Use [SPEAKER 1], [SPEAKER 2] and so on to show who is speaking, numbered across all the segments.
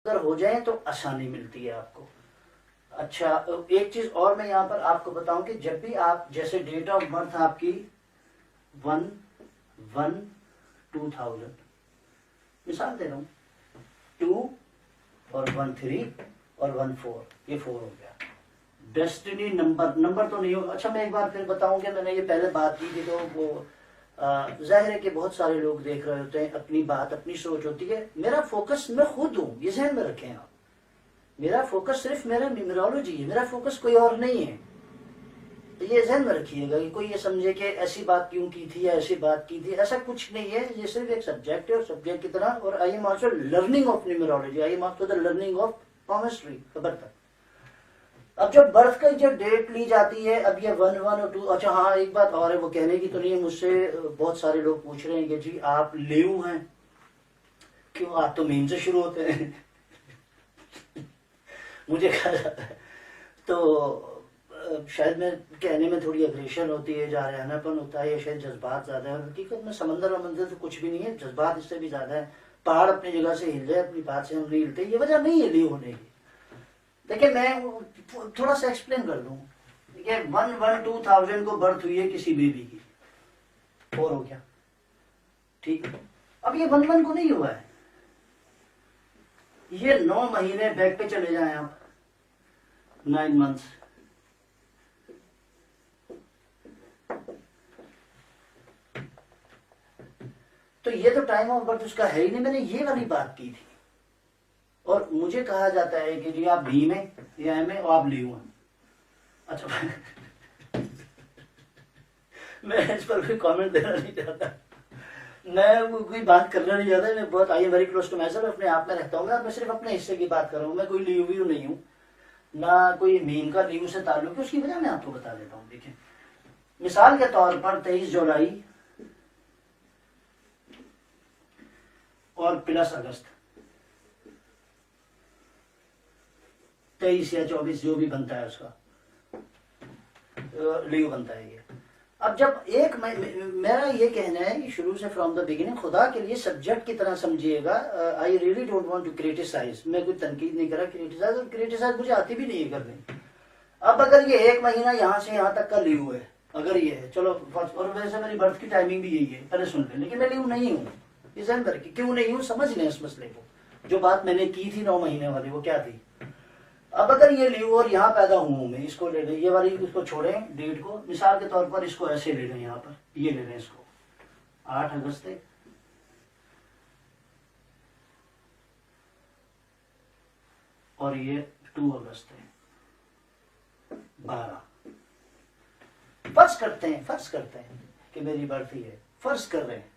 [SPEAKER 1] अगर हो जाए तो आसानी मिलती है आपको। अच्छा, एक चीज और मैं यहाँ पर आपको बताऊं कि जब भी आप, जैसे डेट ऑफ बर्थ आपकी 1/1/2000, मिसाल दे रहा हूँ, 2 और 1/3 और 1/4, ये 4 हो गया। डेस्टिनी नंबर तो नहीं हो। अच्छा, मैं एक बार फिर बताऊं कि मैंने ये पहले बात की थी, तो वो जाहिर है कि बहुत सारे लोग देख रहे होते हैं, अपनी बात अपनी सोच होती है। मेरा फोकस मैं खुद हूँ, ये ध्यान में रखें आप। मेरा फोकस सिर्फ मेरा न्यूमरोलॉजी है, मेरा फोकस कोई और नहीं है। तो ये ध्यान में रखिएगा कि कोई ये समझे कि ऐसी बात क्यों की थी या ऐसी बात की थी, ऐसा कुछ नहीं है। ये सिर्फ एक सब्जेक्ट है और सब्जेक्ट की तरह। और I am also learning of numerology, I am also the learning of chemistry खबर तक। अब जब बर्थ का जो डेट ली जाती है, अब ये 1/1 और 2। अच्छा हाँ, एक बात और है, वो कहने की तो नहीं है, मुझसे बहुत सारे लोग पूछ रहे हैं कि जी आप लियो हैं क्यों, आप तो मीम से शुरू होते हैं मुझे कहा जाता है। तो शायद मैं कहने में थोड़ी अग्रेशन होती है, जारहानापन होता है, या शायद जज्बात ज्यादा है। हकीकत में समंदर वमंदर तो कुछ भी नहीं है, जज्बात इससे भी ज्यादा है। पहाड़ अपनी जगह से हिल जाए, अपनी बात से हम नहीं हिलते, ये वजह नहीं है लियो होने की। देखिए मैं थोड़ा सा एक्सप्लेन कर दूं। देखिए 1/1/2000 को बर्थ हुई है किसी बेबी की, 4 हो गया, ठीक है। अब ये 1/1 को नहीं हुआ है, ये 9 महीने बैक पे चले जाएं आप, 9 मंथ्स। तो ये तो टाइम ऑफ बर्थ उसका है ही नहीं। मैंने ये वाली बात की थी। और मुझे कहा जाता है कि जी आप बी में या एम में, और आप लियो हैं। अच्छा मैं इस पर कोई कमेंट देना नहीं चाहता, मैं कोई बात करना नहीं चाहता। मैं बहुत I am very close to myself, अपने आप में रहता हूँ। मैं सिर्फ अपने हिस्से की बात कर रहा हूँ, मैं कोई लियो व्यू नहीं हूँ, ना कोई मीम का लियो से ताल्लुक है। उसकी वजह मैं आपको बता देता हूँ। देखिए मिसाल के तौर पर 23 जुलाई और प्लस अगस्त, 23 या 24 जो भी बनता है उसका लियो बनता है ये। अब जब एक मेरा ये कहना है कि शुरू से फ्रॉम द बिगिनिंग, खुदा के लिए सब्जेक्ट की तरह समझिएगा। I really don't want to criticise, मैं कोई तनकीद नहीं कर रहा, क्रिटिसाइज, और क्रिटिसाइज मुझे आती भी नहीं है करने। अब अगर ये 1 महीना यहाँ से यहाँ तक का लियो है, अगर ये है, चलो, और वैसे मेरी बर्थ की टाइमिंग भी यही है, पहले सुन लें, लेकिन मैं लियो नहीं हूँ। इस अंदर की क्यों नहीं हूँ समझ लें इस मसले को। जो बात मैंने की थी 9 महीने वाली, वो क्या थी। अब अगर ये लियो और यहाँ पैदा हूं मैं, इसको ले लें, ये वाली इसको छोड़ें डेट को, मिसाल के तौर पर इसको ऐसे ले लें, यहाँ पर ये ले लें इसको 8 अगस्त है, और ये 2 अगस्त है, 12। फर्ज करते हैं कि मेरी बर्थ ही है, फर्ज कर रहे हैं।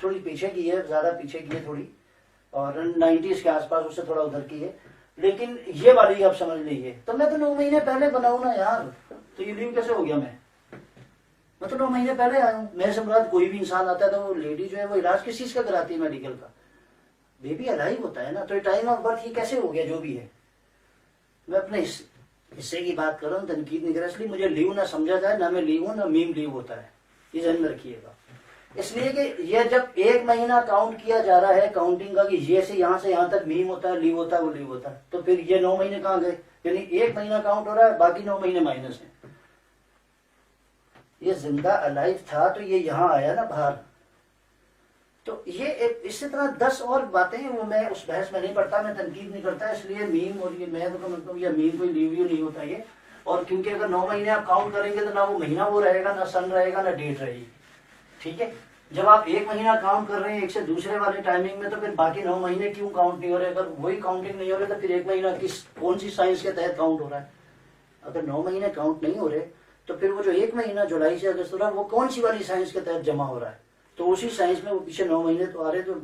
[SPEAKER 1] थोड़ी पीछे की है, ज्यादा पीछे की है थोड़ी, और 90s के आसपास, उससे थोड़ा उधर की है, लेकिन ये वाली आप समझ लीजिए। तो मैं तो 9 महीने पहले बनाऊं ना यार, तो ये लियो कैसे हो गया। मैं तो 9 महीने पहले आया हूँ। मेरे से मुराद कोई भी इंसान आता है तो वो लेडी जो है वो इलाज किस चीज का कराती है, मेडिकल का। बेबी अलाइव होता है ना, तो टाइम ऑफ बर्थ ये कैसे हो गया जो भी है। मैं अपने हिस्से की बात कर रहा हूँ, तनकीद नहीं कर रहा। इसलिए मुझे लियो ना समझा जाए, ना मैं लियो हूं ना मीम लियो होता है, ये ध्यान में रखिएगा। इसलिए कि ये जब 1 महीना काउंट किया जा रहा है काउंटिंग का, कि ये से यहाँ तक मीम होता है, लियो होता है, वो लियो होता है, तो फिर ये 9 महीने कहाँ गए। यानी 1 महीना काउंट हो रहा है, बाकी 9 महीने माइनस है। ये जिंदा अलाइव था तो ये यहाँ आया ना बाहर। तो ये इसी तरह 10 और बातें हैं, वो मैं उस बहस में नहीं पढ़ता, मैं तनकीद नहीं करता। इसलिए मीम और ये मैं तो मतलब ये मीम कोई लियो नहीं होता ये। और क्योंकि अगर 9 महीने आप काउंट करेंगे तो ना वो महीना वो रहेगा, ना सन रहेगा, ना डेट रहेगी, ठीक है। जब आप 1 महीना काउंट कर रहे हैं एक से दूसरे वाले टाइमिंग में, तो फिर बाकी 9 महीने क्यों काउंट नहीं हो रहे। अगर वही काउंटिंग नहीं हो रही तो फिर 1 महीना कौन सी साइंस के तहत काउंट हो रहा है। अगर 9 महीने काउंट नहीं हो रहे तो फिर वो जो 1 महीना जुलाई से अगस्त हो रहा है, वो कौन सी वाली साइंस के तहत जमा हो रहा है। तो उसी साइंस में वो पीछे 9 महीने तो आ रहे। तो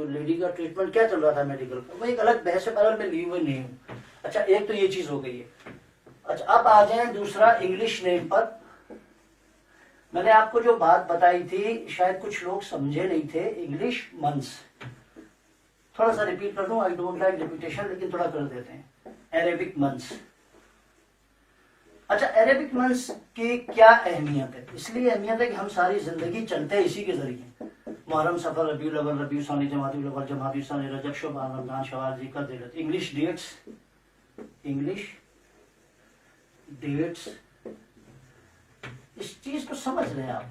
[SPEAKER 1] लेडी का ट्रीटमेंट क्या चल रहा था मेडिकल का, वो एक अलग बहस है, पर मैं ली हुई नहीं हूँ। अच्छा, एक तो ये चीज हो गई है। अच्छा, अब आ जाए दूसरा इंग्लिश नेम पर। मैंने आपको जो बात बताई थी शायद कुछ लोग समझे नहीं थे। इंग्लिश मंथ्स, थोड़ा सा रिपीट कर दूं, आई डोंट लाइक रिपीटेशन, लेकिन थोड़ा कर देते हैं। Arabic months. अच्छा, अरेबिक मंथ्स की क्या अहमियत है। इसलिए अहमियत है कि हम सारी जिंदगी चलते हैं इसी के जरिए। मुहर्रम, सफर, रबीउल अव्वल, रबीउल सानी, जमादुल अव्वल, जमादुल सानी, रजब, शअबान, रमजान, शवाल, जिलकद, जिलहज। इंग्लिश डेट्स, इस चीज को समझ लें आप।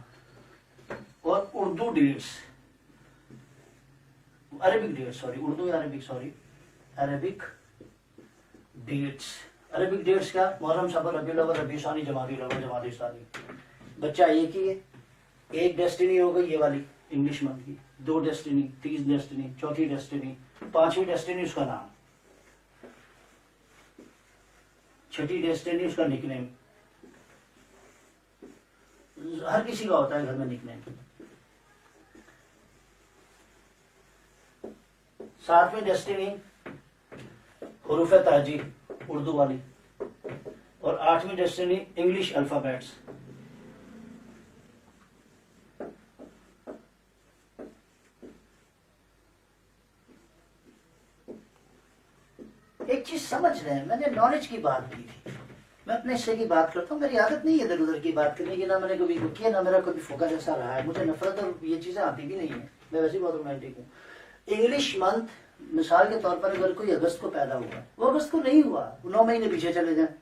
[SPEAKER 1] और Urdu dates, Arabic dates, Urdu या अरबिक डेट्स। अरबिक डेट्स क्या? मुहर्रम, सफर, रबीउल अव्वल, रबीउल सानी, जमादुल अव्वल, जमादुल सानी। बच्चा एक ही है, एक डेस्टिनी हो गई ये वाली इंग्लिश मंथ की, 2 डेस्टिनी, 3 डेस्टिनी, चौथी डेस्टिनी, 5वीं डेस्टिनी उसका नाम, 6ठी डेस्टिनी उसका निकनेम। हर किसी का होता है घर में निकनेम। 7वीं डेस्टिनी हुरूफ ताजी, उर्दू वाली। और 8वीं डेस्टिनी इंग्लिश अल्फाबेट्स। एक चीज समझ रहे हैं, मैंने नॉलेज की बात की थी, मैं अपने हिस्से की बात करता हूँ। मेरी आदत नहीं है इधर उधर की बात करने की, ना मैंने कभी किया, ना मेरा कभी फोकस ऐसा रहा है। मुझे नफरत और ये चीजें आती भी नहीं है, मैं वैसे बहुत रोमांटिक हूँ। इंग्लिश मंथ, मिसाल के तौर पर अगर कोई अगस्त को पैदा हुआ, वो अगस्त को नहीं हुआ, 9 महीने पीछे चले जाए।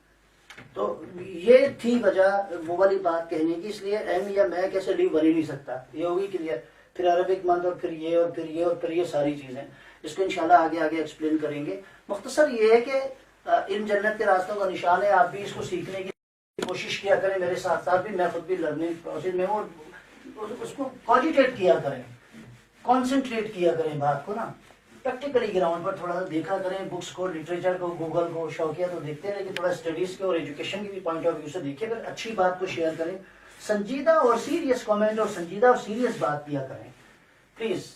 [SPEAKER 1] तो ये थी वजह वो वाली बात कहने की, इसलिए एम या मैं कैसे लीव भर ही नहीं सकता, ये होगी क्लियर। फिर अरबिक मंथ और फिर ये और फिर ये और फिर ये सारी चीजें, इसको इंशाल्लाह आगे आगे एक्सप्लेन करेंगे। मुख्तसर ये है कि इन जन्नत के रास्तों का निशान है, आप भी इसको सीखने की कोशिश किया करें, मेरे साथ साथ भी, मैं खुद भी लर्निंग प्रोसेस में हूँ। उसको कॉजिटेट किया करें, कॉन्सेंट्रेट किया करें बात को ना, प्रैक्टिकली ग्राउंड पर थोड़ा सा देखा करें, बुक्स को, लिटरेचर को, गूगल को, शौकिया तो देखते हैं, लेकिन थोड़ा स्टडीज के और एजुकेशन की भी पॉइंट ऑफ व्यू से देखिए, अगर अच्छी बात को शेयर करें, संजीदा और सीरियस कमेंट और संजीदा और सीरियस बात किया करें प्लीज।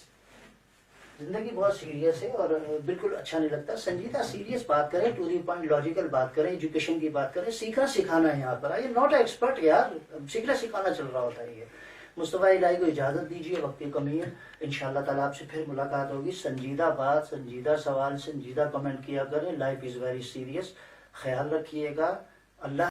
[SPEAKER 1] जिंदगी बहुत सीरियस है और बिल्कुल अच्छा नहीं लगता। संजीदा सीरियस बात करें, टू दी पॉइंट लॉजिकल बात करें, एजुकेशन की बात करें। सीखना सिखाना है यहाँ पर, आई एम नॉट एक्सपर्ट यार, सीखना सिखाना चल रहा होता है ये। मुस्तफा इलाही को इजाजत दीजिए, वक्त की कमी है। इंशाल्लाह ताला आपसे फिर मुलाकात होगी। संजीदा बात, संजीदा सवाल, संजीदा कमेंट किया करें। लाइफ इज वेरी सीरियस, ख्याल रखिएगा। अल्लाह